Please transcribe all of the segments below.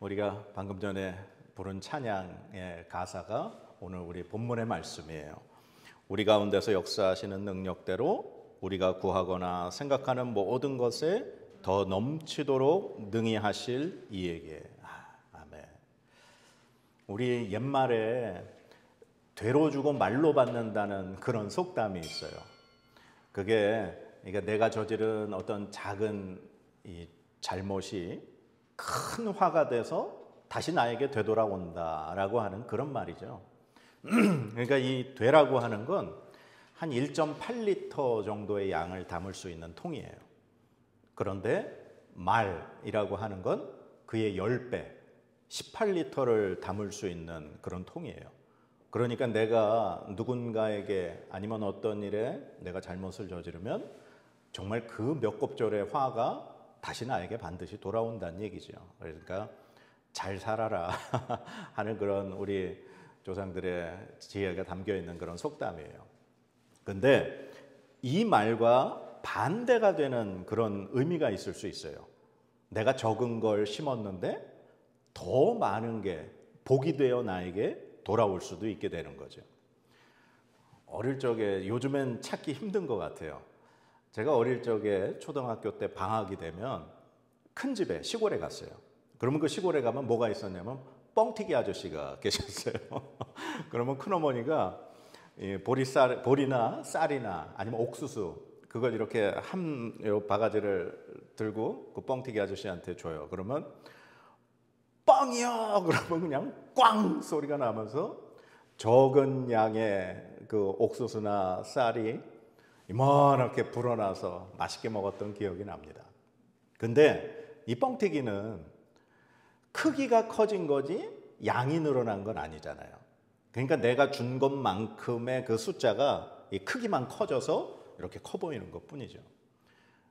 우리가 방금 전에 부른 찬양의 가사가 오늘 우리 본문의 말씀이에요. 우리 가운데서 역사하시는 능력대로 우리가 구하거나 생각하는 모든 것에 더 넘치도록 능히 하실 이에게. 아멘. 우리 옛말에 되로 주고 말로 받는다는 그런 속담이 있어요. 그게 그러니까 내가 저지른 어떤 작은 이 잘못이 큰 화가 돼서 다시 나에게 되돌아온다라고 하는 그런 말이죠. 그러니까 이 되라고 하는 건 한 1.8리터 정도의 양을 담을 수 있는 통이에요. 그런데 말이라고 하는 건 그의 10배, 18리터를 담을 수 있는 그런 통이에요. 그러니까 내가 누군가에게 아니면 어떤 일에 내가 잘못을 저지르면 정말 그 몇 곱절의 화가 다시 나에게 반드시 돌아온다는 얘기죠. 그러니까 잘 살아라 하는 그런 우리 조상들의 지혜가 담겨 있는 그런 속담이에요. 근데 이 말과 반대가 되는 그런 의미가 있을 수 있어요. 내가 적은 걸 심었는데 더 많은 게 복이 되어 나에게 돌아올 수도 있게 되는 거죠. 어릴 적에 요즘엔 찾기 힘든 것 같아요. 제가 어릴 적에 초등학교 때 방학이 되면 큰 집에 시골에 갔어요. 그러면 그 시골에 가면 뭐가 있었냐면 뻥튀기 아저씨가 계셨어요. 그러면 큰어머니가 보리나 쌀이나 아니면 옥수수 그걸 이렇게 한 바가지를 들고 그 뻥튀기 아저씨한테 줘요. 그러면 뻥이요! 그러면 그냥 꽝 소리가 나면서 적은 양의 그 옥수수나 쌀이 이만하게 불어나서 맛있게 먹었던 기억이 납니다. 근데 이 뻥튀기는 크기가 커진 거지 양이 늘어난 건 아니잖아요. 그러니까 내가 준 것만큼의 그 숫자가 이 크기만 커져서 이렇게 커 보이는 것 뿐이죠.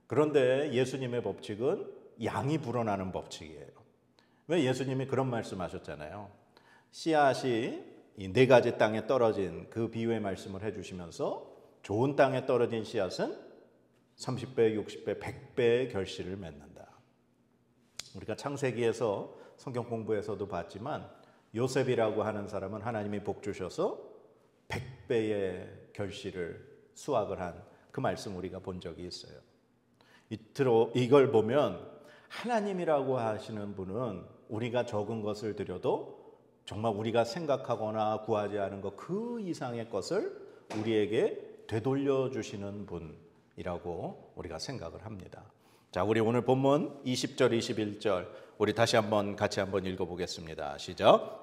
그런데 예수님의 법칙은 양이 불어나는 법칙이에요. 왜 예수님이 그런 말씀하셨잖아요. 씨앗이 이 4가지 땅에 떨어진 그 비유의 말씀을 해주시면서 좋은 땅에 떨어진 씨앗은 30배, 60배, 100배의 결실을 맺는다. 우리가 창세기에서 성경 공부에서도 봤지만 요셉이라고 하는 사람은 하나님이 복 주셔서 100배의 결실을 수확을 한 그 말씀 우리가 본 적이 있어요. 이걸 보면 하나님이라고 하시는 분은 우리가 적은 것을 드려도 정말 우리가 생각하거나 구하지 않은 것 그 이상의 것을 우리에게 되돌려 주시는 분이라고 우리가 생각을 합니다. 자, 우리 오늘 본문 20절, 21절 우리 다시 같이 한번 읽어보겠습니다. 시작.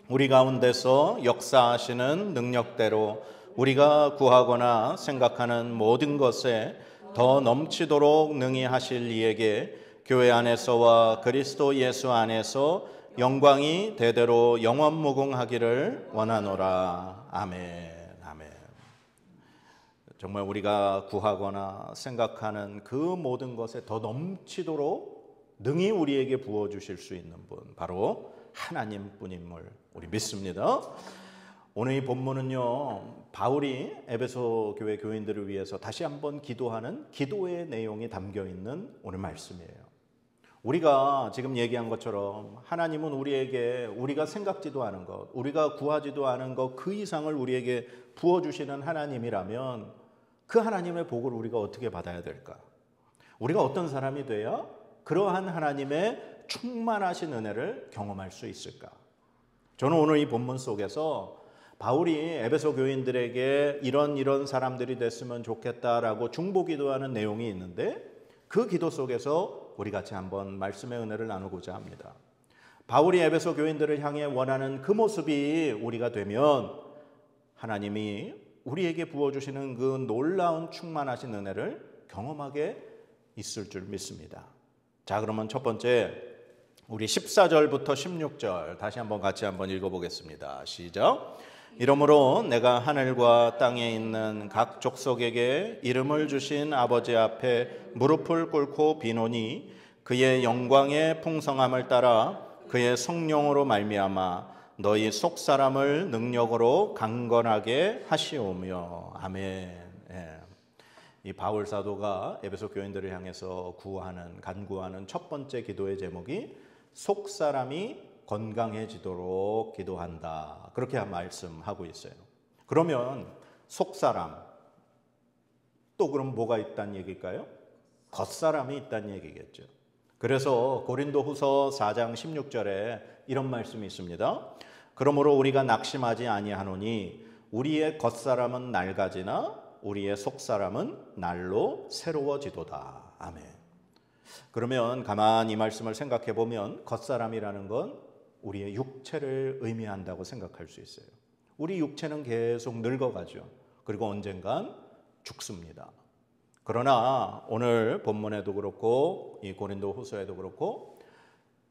우리 가운데서 역사하시는 능력대로 우리가 구하거나 생각하는 모든 것에 더 넘치도록 능히 하실 이에게 교회 안에서와 그리스도 예수 안에서 영광이 대대로 영원무궁하기를 원하노라. 아멘. 아멘. 정말 우리가 구하거나 생각하는 그 모든 것에 더 넘치도록 능히 우리에게 부어주실 수 있는 분, 바로 하나님뿐임을 우리 믿습니다. 오늘 이 본문은요, 바울이 에베소 교회 교인들을 위해서 다시 한번 기도하는 기도의 내용이 담겨 있는 오늘 말씀이에요. 우리가 지금 얘기한 것처럼 하나님은 우리에게 우리가 생각지도 않은 것, 우리가 구하지도 않은 것 그 이상을 우리에게 부어주시는 하나님이라면 그 하나님의 복을 우리가 어떻게 받아야 될까? 우리가 어떤 사람이 돼야 그러한 하나님의 충만하신 은혜를 경험할 수 있을까? 저는 오늘 이 본문 속에서 바울이 에베소 교인들에게 이런 사람들이 됐으면 좋겠다라고 중보기도하는 내용이 있는데 그 기도 속에서 우리 같이 한번 말씀의 은혜를 나누고자 합니다. 바울이 에베소 교인들을 향해 원하는 그 모습이 우리가 되면 하나님이 우리에게 부어주시는 그 놀라운 충만하신 은혜를 경험하게 있을 줄 믿습니다. 자, 그러면 첫 번째 우리 14절부터 16절 다시 한번 같이 한번 읽어보겠습니다. 시작. 이러므로 내가 하늘과 땅에 있는 각 족속에게 이름을 주신 아버지 앞에 무릎을 꿇고 비노니 그의 영광의 풍성함을 따라 그의 성령으로 말미암아 너희 속 사람을 능력으로 강건하게 하시오며. 아멘. 예. 이 바울 사도가 에베소 교인들을 향해서 간구하는 첫 번째 기도의 제목이 속 사람이 건강해지도록 기도한다. 그렇게 말씀하고 있어요. 그러면 속 사람, 또 그럼 뭐가 있다는 얘기일까요? 겉사람이 있다는 얘기겠죠. 그래서 고린도후서 4장 16절에 이런 말씀이 있습니다. 그러므로 우리가 낙심하지 아니하노니 우리의 겉사람은 낡아지나 우리의 속사람은 날로 새로워지도다. 아멘. 그러면 가만히 이 말씀을 생각해 보면 겉사람이라는 건 우리의 육체를 의미한다고 생각할 수 있어요. 우리 육체는 계속 늙어가죠. 그리고 언젠간 죽습니다. 그러나 오늘 본문에도 그렇고 이 고린도 후서에도 그렇고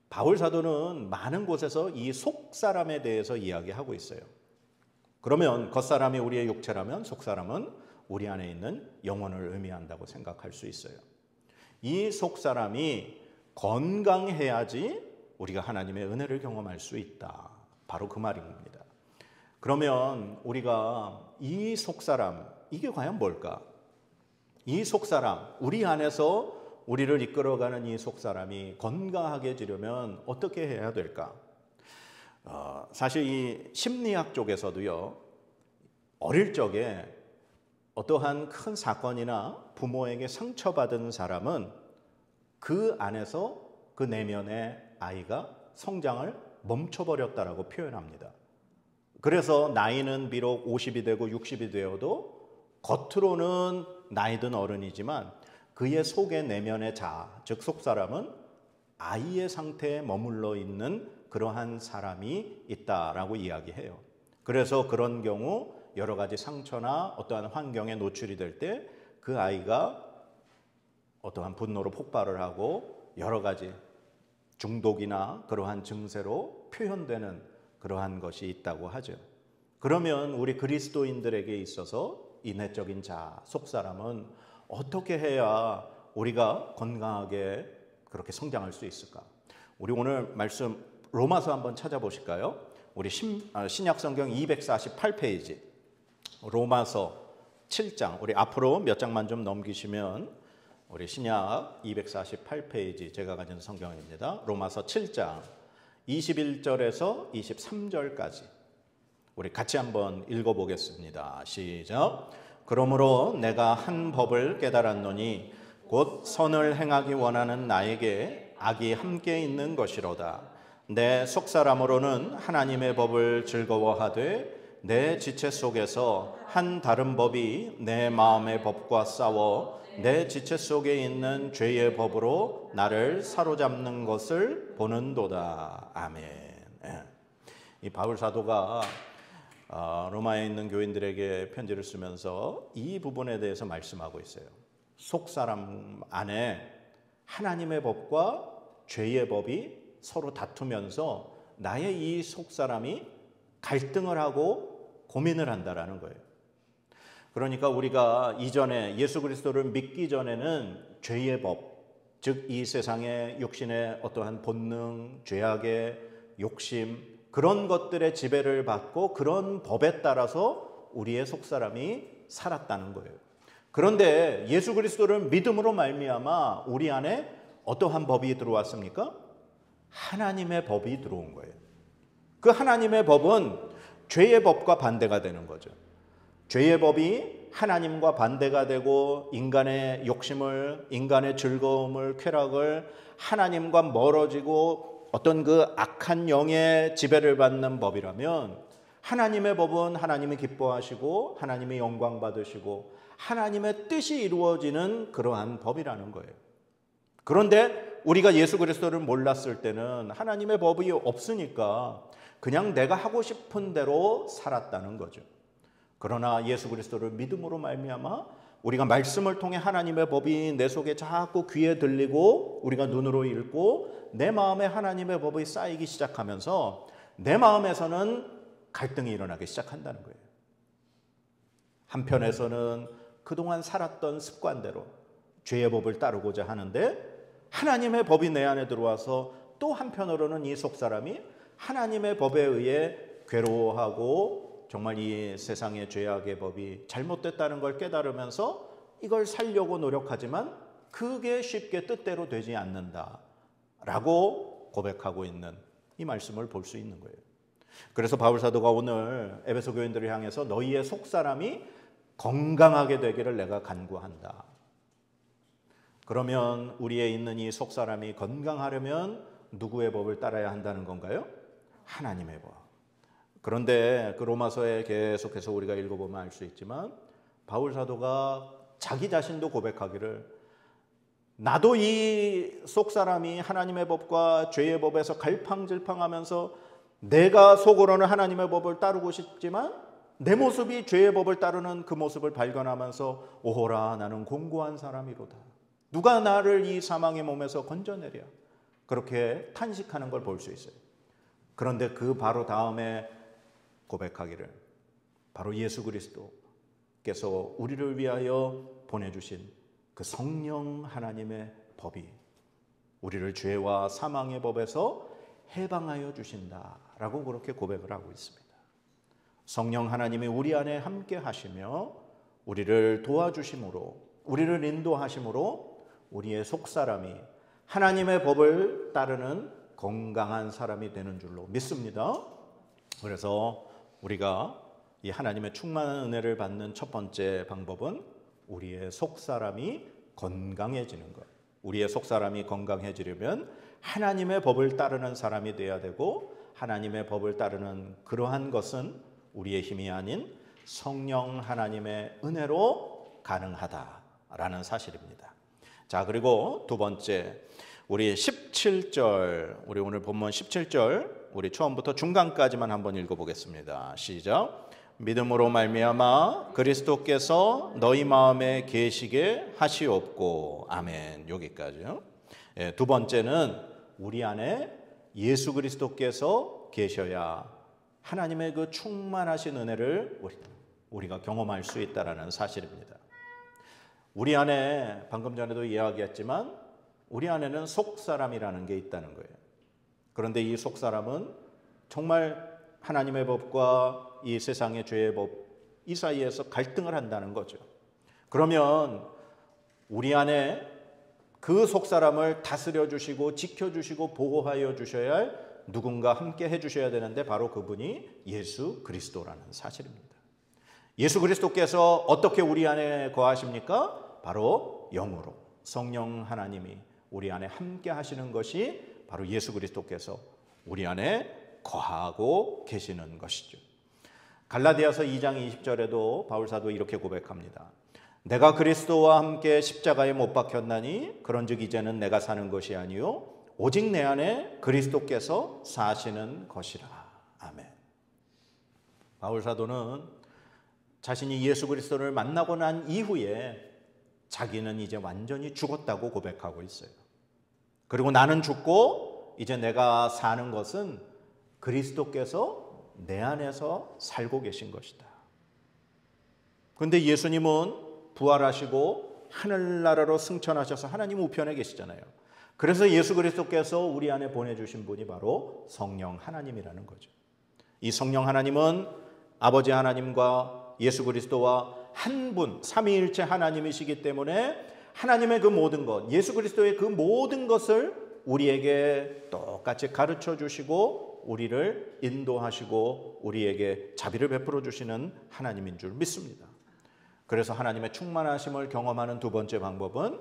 바울 사도는 많은 곳에서 이 속사람에 대해서 이야기하고 있어요. 그러면 겉사람이 우리의 육체라면 속사람은 우리 안에 있는 영혼을 의미한다고 생각할 수 있어요. 이 속사람이 건강해야지 우리가 하나님의 은혜를 경험할 수 있다. 바로 그 말입니다. 그러면 우리가 이 속사람, 이게 과연 뭘까? 이 속사람, 우리 안에서 우리를 이끌어가는 이 속사람이 건강하게 지려면 어떻게 해야 될까? 사실 이 심리학 쪽에서도요, 어릴 적에 어떠한 큰 사건이나 부모에게 상처받은 사람은 그 안에서 그 내면의 아이가 성장을 멈춰버렸다라고 표현합니다. 그래서 나이는 비록 50이 되고 60이 되어도 겉으로는 나이든 어른이지만 그의 속의 내면의 자아, 즉 속사람은 아이의 상태에 머물러 있는 그러한 사람이 있다라고 이야기해요. 그래서 그런 경우 여러 가지 상처나 어떠한 환경에 노출이 될 때 그 아이가 어떠한 분노로 폭발을 하고 여러 가지 중독이나 그러한 증세로 표현되는 그러한 것이 있다고 하죠. 그러면 우리 그리스도인들에게 있어서 이 내적인 자아, 속사람은 어떻게 해야 우리가 건강하게 그렇게 성장할 수 있을까? 우리 오늘 말씀 로마서 한번 찾아보실까요? 우리 신약 성경 248페이지 로마서 7장, 우리 앞으로 몇 장만 좀 넘기시면 우리 신약 248페이지 제가 가진 성경입니다. 로마서 7장 21절에서 23절까지 우리 같이 한번 읽어보겠습니다. 시작. 그러므로 내가 한 법을 깨달았노니 곧 선을 행하기 원하는 나에게 악이 함께 있는 것이로다. 내 속사람으로는 하나님의 법을 즐거워하되 내 지체 속에서 한 다른 법이 내 마음의 법과 싸워 내 지체 속에 있는 죄의 법으로 나를 사로잡는 것을 보는도다. 아멘. 이 바울 사도가 로마에 있는 교인들에게 편지를 쓰면서 이 부분에 대해서 말씀하고 있어요. 속사람 안에 하나님의 법과 죄의 법이 서로 다투면서 나의 이 속사람이 갈등을 하고 고민을 한다라는 거예요. 그러니까 우리가 이전에 예수 그리스도를 믿기 전에는 죄의 법, 즉 이 세상의 육신의 어떠한 본능, 죄악의 욕심, 그런 것들의 지배를 받고 그런 법에 따라서 우리의 속사람이 살았다는 거예요. 그런데 예수 그리스도를 믿음으로 말미암아 우리 안에 어떠한 법이 들어왔습니까? 하나님의 법이 들어온 거예요. 그 하나님의 법은 죄의 법과 반대가 되는 거죠. 죄의 법이 하나님과 반대가 되고 인간의 욕심을, 인간의 즐거움을, 쾌락을 하나님과 멀어지고 어떤 그 악한 영의 지배를 받는 법이라면 하나님의 법은 하나님이 기뻐하시고 하나님이 영광 받으시고 하나님의 뜻이 이루어지는 그러한 법이라는 거예요. 그런데 우리가 예수 그리스도를 몰랐을 때는 하나님의 법이 없으니까 그냥 내가 하고 싶은 대로 살았다는 거죠. 그러나 예수 그리스도를 믿음으로 말미암아 우리가 말씀을 통해 하나님의 법이 내 속에 자꾸 귀에 들리고 우리가 눈으로 읽고 내 마음에 하나님의 법이 쌓이기 시작하면서 내 마음에서는 갈등이 일어나기 시작한다는 거예요. 한편에서는 그동안 살았던 습관대로 죄의 법을 따르고자 하는데 하나님의 법이 내 안에 들어와서 또 한편으로는 이 속사람이 하나님의 법에 의해 괴로워하고 정말 이 세상의 죄악의 법이 잘못됐다는 걸 깨달으면서 이걸 살려고 노력하지만 그게 쉽게 뜻대로 되지 않는다라고 고백하고 있는 이 말씀을 볼 수 있는 거예요. 그래서 바울 사도가 오늘 에베소 교인들을 향해서 너희의 속사람이 건강하게 되기를 내가 간구한다. 그러면 우리에 있는 이 속사람이 건강하려면 누구의 법을 따라야 한다는 건가요? 하나님의 법. 그런데 그 로마서에 계속해서 우리가 읽어보면 알 수 있지만 바울 사도가 자기 자신도 고백하기를 나도 이 속사람이 하나님의 법과 죄의 법에서 갈팡질팡하면서 내가 속으로는 하나님의 법을 따르고 싶지만 내 모습이 죄의 법을 따르는 그 모습을 발견하면서 오호라 나는 공고한 사람이로다. 누가 나를 이 사망의 몸에서 건져내랴. 그렇게 탄식하는 걸 볼 수 있어요. 그런데 그 바로 다음에 고백하기를 바로 예수 그리스도께서 우리를 위하여 보내주신 그 성령 하나님의 법이 우리를 죄와 사망의 법에서 해방하여 주신다라고 그렇게 고백을 하고 있습니다. 성령 하나님이 우리 안에 함께 하시며 우리를 도와주심으로 우리를 인도하심으로 우리의 속사람이 하나님의 법을 따르는 건강한 사람이 되는 줄로 믿습니다. 그래서 우리가 이 하나님의 충만한 은혜를 받는 첫 번째 방법은 우리의 속사람이 건강해지는 것. 우리의 속사람이 건강해지려면 하나님의 법을 따르는 사람이 되어야 되고 하나님의 법을 따르는 그러한 것은 우리의 힘이 아닌 성령 하나님의 은혜로 가능하다라는 사실입니다. 자, 그리고 두 번째, 우리 17절, 우리 오늘 본문 17절, 우리 처음부터 중간까지만 한번 읽어보겠습니다. 시작. 믿음으로 말미암아 그리스도께서 너희 마음에 계시게 하시옵고. 아멘. 여기까지요. 두 번째는 우리 안에 예수 그리스도께서 계셔야 하나님의 그 충만하신 은혜를 우리가 경험할 수 있다는 사실입니다. 우리 안에 방금 전에도 이야기했지만 우리 안에는 속사람이라는 게 있다는 거예요. 그런데 이 속사람은 정말 하나님의 법과 이 세상의 죄의 법, 이 사이에서 갈등을 한다는 거죠. 그러면 우리 안에 그 속사람을 다스려 주시고 지켜 주시고 보호하여 주셔야 할 누군가 함께 해 주셔야 되는데 바로 그분이 예수 그리스도라는 사실입니다. 예수 그리스도께서 어떻게 우리 안에 거하십니까? 바로 영으로 성령 하나님이 우리 안에 함께 하시는 것이 바로 예수 그리스도께서 우리 안에 거하고 계시는 것이죠. 갈라디아서 2장 20절에도 바울 사도 이렇게 고백합니다. 내가 그리스도와 함께 십자가에 못 박혔나니 그런즉 이제는 내가 사는 것이 아니요 오직 내 안에 그리스도께서 사시는 것이라. 아멘. 바울 사도는 자신이 예수 그리스도를 만나고 난 이후에 자기는 이제 완전히 죽었다고 고백하고 있어요. 그리고 나는 죽고 이제 내가 사는 것은 그리스도께서 내 안에서 살고 계신 것이다. 그런데 예수님은 부활하시고 하늘나라로 승천하셔서 하나님 우편에 계시잖아요. 그래서 예수 그리스도께서 우리 안에 보내주신 분이 바로 성령 하나님이라는 거죠. 이 성령 하나님은 아버지 하나님과 예수 그리스도와 한 분, 삼위일체 하나님이시기 때문에 하나님의 그 모든 것, 예수 그리스도의 그 모든 것을 우리에게 똑같이 가르쳐 주시고 우리를 인도하시고 우리에게 자비를 베풀어 주시는 하나님인 줄 믿습니다. 그래서 하나님의 충만하심을 경험하는 두 번째 방법은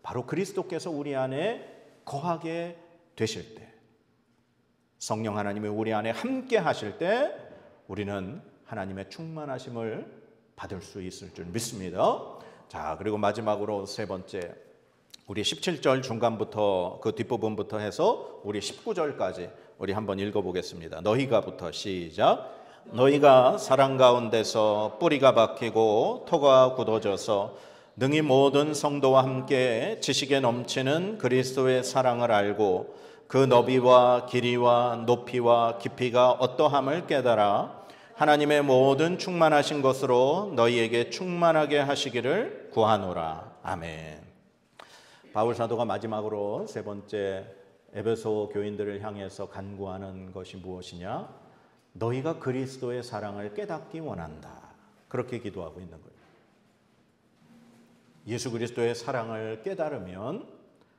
바로 그리스도께서 우리 안에 거하게 되실 때, 성령 하나님이 우리 안에 함께 하실 때 우리는 하나님의 충만하심을 받을 수 있을 줄 믿습니다. 자, 그리고 마지막으로 세 번째, 우리 17절 중간부터 그 뒷부분부터 해서 우리 19절까지 우리 한번 읽어보겠습니다. 너희가부터 시작. 너희가 사랑 가운데서 뿌리가 박히고 토가 굳어져서 능히 모든 성도와 함께 지식에 넘치는 그리스도의 사랑을 알고 그 너비와 길이와 높이와 깊이가 어떠함을 깨달아 하나님의 모든 충만하신 것으로 너희에게 충만하게 하시기를 구하노라. 아멘. 바울 사도가 마지막으로 세 번째 에베소 교인들을 향해서 간구하는 것이 무엇이냐? 너희가 그리스도의 사랑을 깨닫기 원한다. 그렇게 기도하고 있는 거예요. 예수 그리스도의 사랑을 깨달으면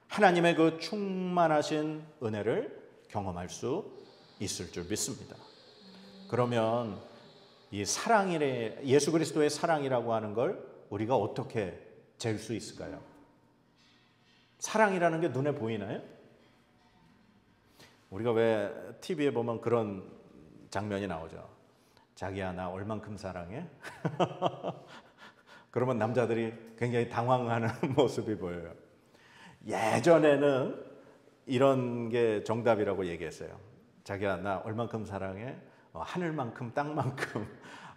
하나님의 그 충만하신 은혜를 경험할 수 있을 줄 믿습니다. 그러면 이 사랑이래, 예수 그리스도의 사랑이라고 하는 걸 우리가 어떻게 잴 수 있을까요? 사랑이라는 게 눈에 보이나요? 우리가 왜 TV에 보면 그런 장면이 나오죠. 자기야, 나 얼만큼 사랑해? 그러면 남자들이 굉장히 당황하는 모습이 보여요. 예전에는 이런 게 정답이라고 얘기했어요. 자기야, 나 얼만큼 사랑해? 하늘만큼, 땅만큼,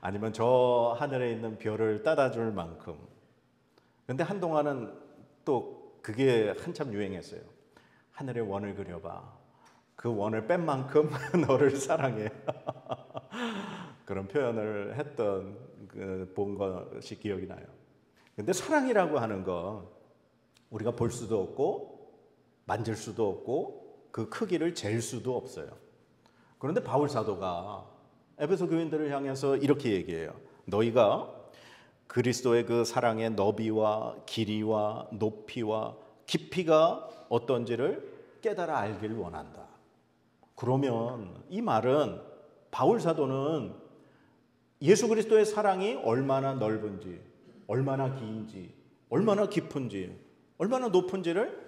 아니면 저 하늘에 있는 별을 따다 줄 만큼. 근데 한동안은 또 그게 한참 유행했어요. 하늘에 원을 그려봐. 그 원을 뺀 만큼 너를 사랑해. 그런 표현을 했던 본 것이 기억이 나요. 근데 사랑이라고 하는 건 우리가 볼 수도 없고 만질 수도 없고 그 크기를 잴 수도 없어요. 그런데 바울 사도가 에베소 교인들을 향해서 이렇게 얘기해요. 너희가 그리스도의 그 사랑의 너비와 길이와 높이와 깊이가 어떤지를 깨달아 알길 원한다. 그러면 이 말은 바울 사도는 예수 그리스도의 사랑이 얼마나 넓은지, 얼마나 긴지, 얼마나 깊은지, 얼마나 높은지를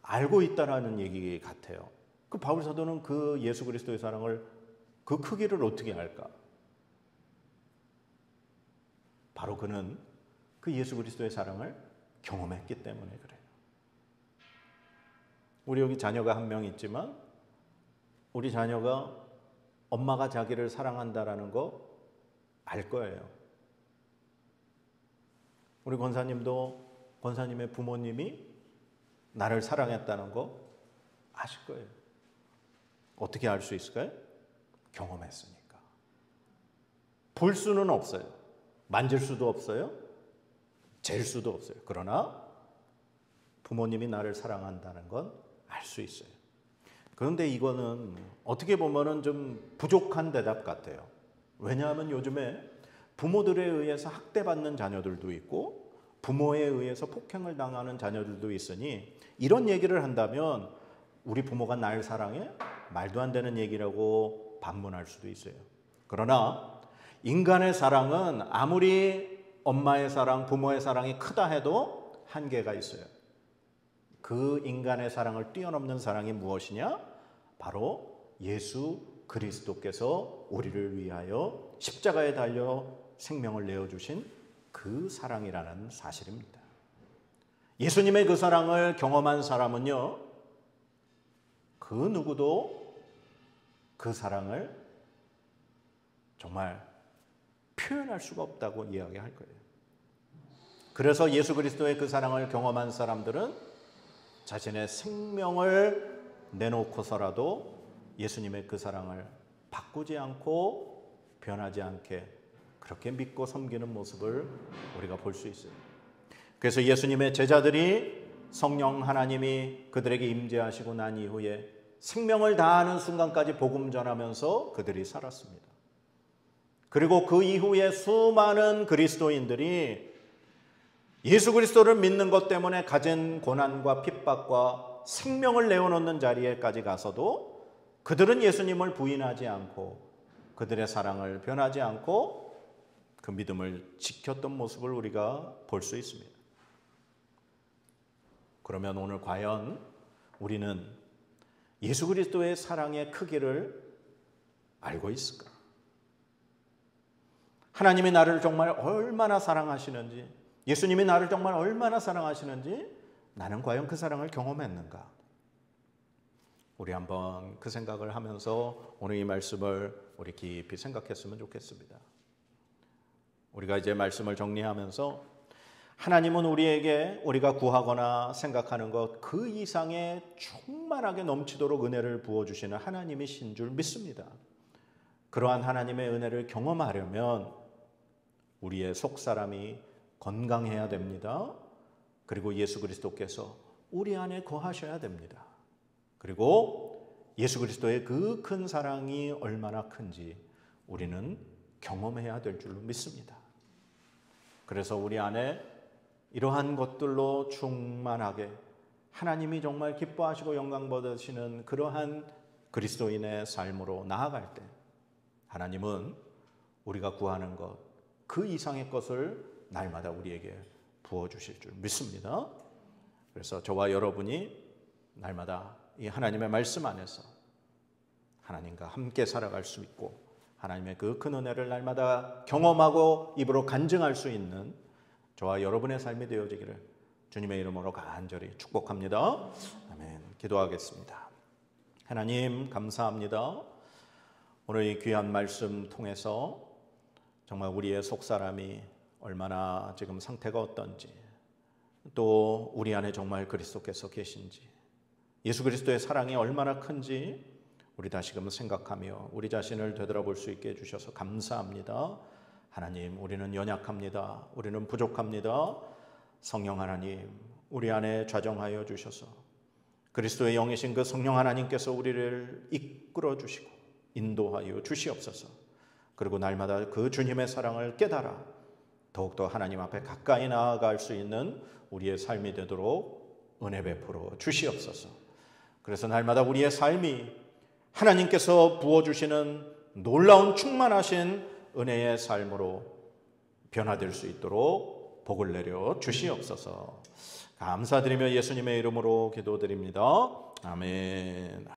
알고 있다라는 얘기 같아요. 그 바울 사도는 그 예수 그리스도의 사랑을, 그 크기를 어떻게 알까? 바로 그는 그 예수 그리스도의 사랑을 경험했기 때문에 그래요. 우리 여기 자녀가 한 명 있지만 우리 자녀가 엄마가 자기를 사랑한다라는 거 알 거예요. 우리 권사님도 권사님의 부모님이 나를 사랑했다는 거 아실 거예요. 어떻게 알 수 있을까요? 경험했으니까. 볼 수는 없어요. 만질 수도 없어요. 잴 수도 없어요. 그러나 부모님이 나를 사랑한다는 건 알 수 있어요. 그런데 이거는 어떻게 보면은 좀 부족한 대답 같아요. 왜냐하면 요즘에 부모들에 의해서 학대받는 자녀들도 있고 부모에 의해서 폭행을 당하는 자녀들도 있으니 이런 얘기를 한다면 우리 부모가 날 사랑해? 말도 안 되는 얘기라고 반문할 수도 있어요. 그러나 인간의 사랑은 아무리 엄마의 사랑, 부모의 사랑이 크다 해도 한계가 있어요. 그 인간의 사랑을 뛰어넘는 사랑이 무엇이냐? 바로 예수 그리스도께서 우리를 위하여 십자가에 달려 생명을 내어주신 그 사랑이라는 사실입니다. 예수님의 그 사랑을 경험한 사람은요, 그 누구도 그 사랑을 정말 표현할 수가 없다고 이야기할 거예요. 그래서 예수 그리스도의 그 사랑을 경험한 사람들은 자신의 생명을 내놓고서라도 예수님의 그 사랑을 바꾸지 않고 변하지 않게 그렇게 믿고 섬기는 모습을 우리가 볼 수 있어요. 그래서 예수님의 제자들이 성령 하나님이 그들에게 임재하시고 난 이후에 생명을 다하는 순간까지 복음 전하면서 그들이 살았습니다. 그리고 그 이후에 수많은 그리스도인들이 예수 그리스도를 믿는 것 때문에 가진 고난과 핍박과 생명을 내어놓는 자리에까지 가서도 그들은 예수님을 부인하지 않고 그들의 사랑을 변하지 않고 그 믿음을 지켰던 모습을 우리가 볼 수 있습니다. 그러면 오늘 과연 우리는 예수 그리스도의 사랑의 크기를 알고 있을까? 하나님이 나를 정말 얼마나 사랑하시는지, 예수님이 나를 정말 얼마나 사랑하시는지 나는 과연 그 사랑을 경험했는가? 우리 한번 그 생각을 하면서 오늘 이 말씀을 우리 깊이 생각했으면 좋겠습니다. 우리가 이제 말씀을 정리하면서 하나님은 우리에게 우리가 구하거나 생각하는 것 그 이상의 충만하게 넘치도록 은혜를 부어주시는 하나님이신 줄 믿습니다. 그러한 하나님의 은혜를 경험하려면 우리의 속사람이 건강해야 됩니다. 그리고 예수 그리스도께서 우리 안에 거하셔야 됩니다. 그리고 예수 그리스도의 그 큰 사랑이 얼마나 큰지 우리는 경험해야 될 줄로 믿습니다. 그래서 우리 안에 이러한 것들로 충만하게 하나님이 정말 기뻐하시고 영광 받으시는 그러한 그리스도인의 삶으로 나아갈 때 하나님은 우리가 구하는 것, 그 이상의 것을 날마다 우리에게 부어주실 줄 믿습니다. 그래서 저와 여러분이 날마다 이 하나님의 말씀 안에서 하나님과 함께 살아갈 수 있고 하나님의 그 큰 은혜를 날마다 경험하고 입으로 간증할 수 있는 저와 여러분의 삶이 되어지기를 주님의 이름으로 간절히 축복합니다. 아멘. 기도하겠습니다. 하나님 감사합니다. 오늘 이 귀한 말씀 통해서 정말 우리의 속사람이 얼마나 지금 상태가 어떤지, 또 우리 안에 정말 그리스도께서 계신지, 예수 그리스도의 사랑이 얼마나 큰지 우리 다시금 생각하며 우리 자신을 되돌아볼 수 있게 해주셔서 감사합니다. 하나님, 우리는 연약합니다. 우리는 부족합니다. 성령 하나님, 우리 안에 좌정하여 주셔서 그리스도의 영이신 그 성령 하나님께서 우리를 이끌어 주시고 인도하여 주시옵소서. 그리고 날마다 그 주님의 사랑을 깨달아 더욱더 하나님 앞에 가까이 나아갈 수 있는 우리의 삶이 되도록 은혜 베풀어 주시옵소서. 그래서 날마다 우리의 삶이 하나님께서 부어주시는 놀라운 충만하신 은혜의 삶으로 변화될 수 있도록 복을 내려 주시옵소서. 감사드리며 예수님의 이름으로 기도드립니다. 아멘.